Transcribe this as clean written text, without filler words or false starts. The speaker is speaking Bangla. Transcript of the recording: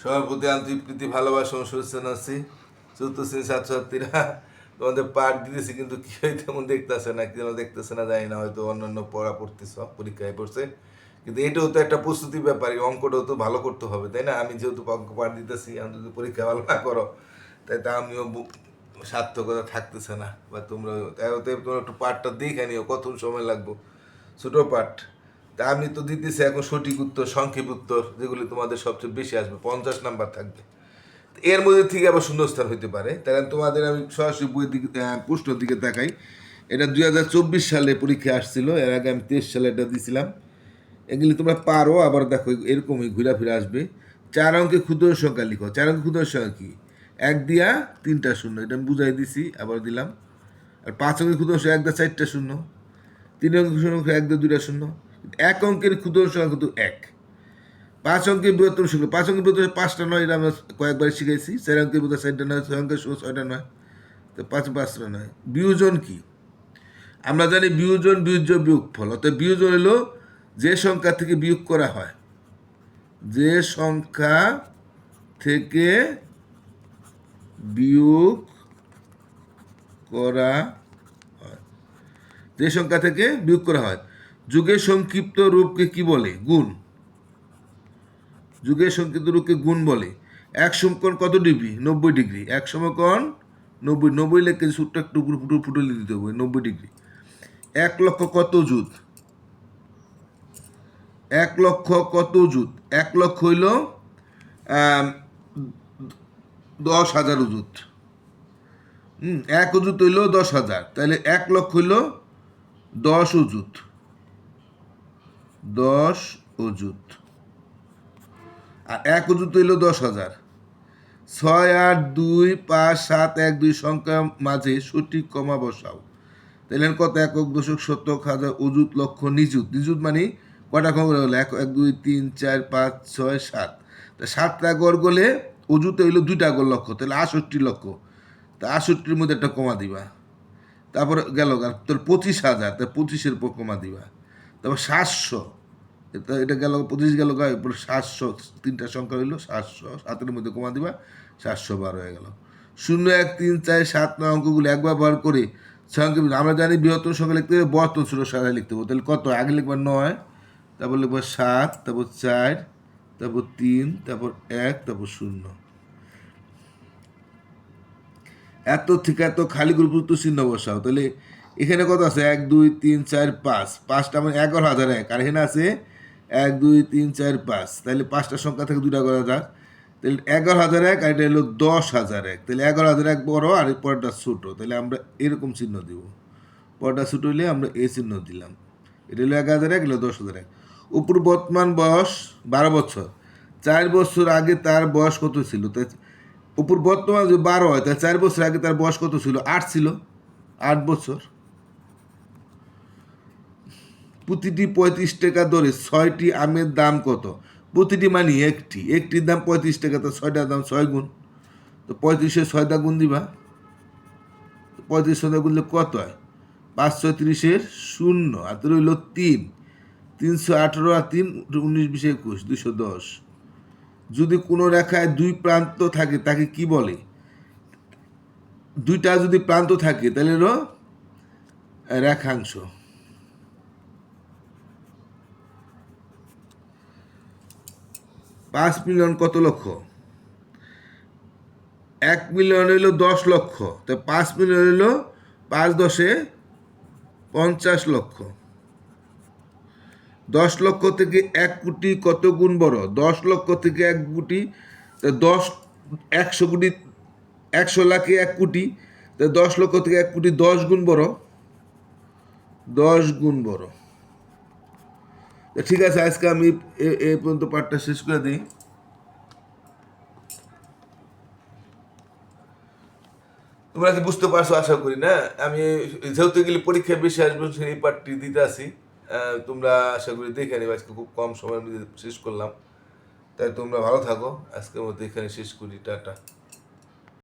সবার প্রতি আন্তরিক প্রীতি ভালোবাসা ও শুভেচ্ছা জানাচ্ছি। চতুর্থ শ্রেণীর ছাত্রছাত্রীরা তোমাদের পাঠ দিতেছি, কিন্তু কি হয় তেমন দেখতেছে না, কি যেন দেখতেছে না জানি না, হয়তো অন্যান্য পড়া পড়তেছ, পরীক্ষায় পড়ছে। কিন্তু এটাও তো একটা প্রস্তুতির ব্যাপার, এই অঙ্কটাও তো ভালো করতে হবে, তাই না? আমি যেহেতু অঙ্ক পাঠ দিতেছি, আমি যদি পরীক্ষা ভালো না করো তাই তা আমিও সার্থকতা থাকতেছে না। বা তোমরা তোমরা একটু পাঠটা দেখে নিও, কত সময় লাগবে, ছোটো পাঠ। তা আমি তো দিতেছি এখন সঠিক উত্তর, সংক্ষেপ উত্তর, যেগুলি তোমাদের সবচেয়ে বেশি আসবে, 50 নাম্বার থাকবে। এর মধ্যে থেকে আবার শূন্যস্থান হইতে পারে। তাহলে তোমাদের আমি সরাসরি বইয়ের দিকে প্রশ্নের দিকে তাকাই। এটা 2024 সালে পরীক্ষা আসছিল, এর আগে আমি 23 সালে এটা দিয়েছিলাম। এগুলি তোমরা পারো, আবার দেখো এরকমই ঘুরা ফিরে আসবে। 4 অঙ্কে ক্ষুদ্র সংখ্যা লিখো। 4 অঙ্কে ক্ষুদ্র সংখ্যা কি? 1 দিয়া 3টা শূন্য, এটা আমি বুঝাই দিছি, আবার দিলাম। আর 5 অঙ্কের ক্ষুদ্র সংখ্যা 1 দিয়া 4টা শূন্য, 3 অঙ্কের সংখ্যা 1 দিয়া 2টা শূন্য। 1 অঙ্কের ক্ষুদ্র সংখ্যা কিন্তু 1। 5 অঙ্কের বৃহত্তম সংখ্যা, 5 অঙ্কের বৃহত্তম 5টা নয়, এটা আমরা কয়েকবার শিখেছি। 4 অঙ্কের বৃহত্তম 4টা নয়, 6 অঙ্কের 6টা নয়, তো 5টা নয়। বিয়োজন কি? আমরা জানি বিয়োজন বিয়োজ্য বিয়োগফল। অর্থাৎ বিয়োজন হলো যে সংখ্যা থেকে বিয়োগ করা হয়, যে সংখ্যা থেকে বিয়োগ করা হয়, যে সংখ্যা থেকে বিয়োগ করা হয়। যুগের সংক্ষিপ্ত রূপকে কি বলে? গুণ। যুগের সংক্ষিপ্ত রূপকে গুণ বলে। এক সমকোণ কত ডিগ্রি? 90 ডিগ্রি। এক সমকোণ 90, 90 লেখে ছোট্ট একটু ফুটলে দিতে হবে, 90 ডিগ্রি। 1 লক্ষ কত জুত? 1 লক্ষ কত জুত? 1 লক্ষ হইল 10,000 অজুত। 1 অজুত হইল 10,000, তাহলে 1 লক্ষ হইল 10 অজুত। 10 অজুত। আর 1 অজুত হইল 10,000। 6, 8, 2, 5, 7, 1, 2 সংখ্যা মাঝে সঠিক কমা বসাও। তাহলে কত? একক, দশক, শতক, হাজার, অজুত, লক্ষ, নিযুত। নিযুত মানে কটা কমা হলো? 1, 2, 3, 4, 5, 6, 7। তা 7টা গড় গলে অজুতে হইলো 2টা গড় লক্ষ, তাহলে 68 লক্ষ। তা 68-র মধ্যে একটা কমা দিবা। তারপর গেল তোর 25,000, তা 25-এর উপর কমা দিবা। তারপর 700, এটা গেল 25 গেল, 700, 3টা সংখ্যা হইলো 700, 7-এর মধ্যে কমা দিবা, 712 হয়ে গেল। 0, 1, 3, 4, 7 নয় অঙ্কগুলো একবার বার করে সংখ্যা, আমরা জানি বৃহত্তম সংখ্যা লিখতে হবে, বর্তন ছোট সংখ্যা লিখতে হবে। তাহলে কত? আগে লিখবা 9, তারপর লিখবা 7, তারপর 4, তারপর 3, তারপর 1, তারপর 0। এত থেকে এত খালি গুরুত্ব চিহ্ন বসাও। তাহলে এখানে কত আছে? 1, 2, 3, 4, 5। 5টা মানে 11,001। আর এখানে আছে 1, 2, 3, 4, 5। তাহলে 5টা সংখ্যা থেকে 2টা করা যাক। তাহলে 11,001, আর এটা হলো 10,001। তাহলে 11,001 বড় আর পরেরটা ছোট, তাহলে আমরা এরকম চিহ্ন দিব। পরেরটা ছোট হলে আমরা এই চিহ্ন দিলাম। এটা হলো 11,001, এগুলো 10,001। উপর বর্তমান বয়স 12 বছর। 4 বছর আগে তার বয়স কত ছিল? তাই উপর বর্তমান যদি 12 হয়, তাহলে 4 বছর আগে তার বয়স কত ছিল? 8 ছিল, 8 বছর। প্রতিটি 35 টাকা দরে 6টি আমের দাম কত? প্রতিটি মানে একটি, একটির দাম 35 টাকা, তো 6টার দাম 6 গুণ। তো 35-এর 6টা গুণ দিবা। 35 6টা গুণলে কত হয়? 5, 6, 30-এর 0, আর তোর রইল 3, 318, আর 3, 19, 20, 21, 210। যদি কোনো রেখায় 2 প্রান্ত থাকে তাকে কি বলে? 2টা যদি প্রান্ত থাকে তাহলে হলো রেখাংশ। 5 মিলিয়ন কত লক্ষ? 1 মিলিয়ন হইল 10 লক্ষ, তো 5 মিলিয়ন হইল 5 10 50 লক্ষ। 10 লক্ষ থেকে 1 কোটি কত গুণ বড়? 10 লক্ষ থেকে 1 কোটি, 10, 100 কোটি, 100 লাখে 1 কোটি, 10 লক্ষ থেকে 1 কোটি 10 গুণ বড়, 10 গুণ বড়। ঠিক আছে, আজকে আমি এই পর্যন্ত পাঠটা শেষ করে দিই। তোমরা কি বুঝতে পারছো? আশা করি না। আমি যেহেতু গেলে পরীক্ষায় বেশি আসবে, সেই পাঠটি দিতে আসি। তোমরা আশা করি দেখে নিবে। আজকে খুব কম সময়ের মধ্যে শেষ করলাম, তাই তোমরা ভালো থাকো। আজকের মতো এখানে শেষ করি, টাটা।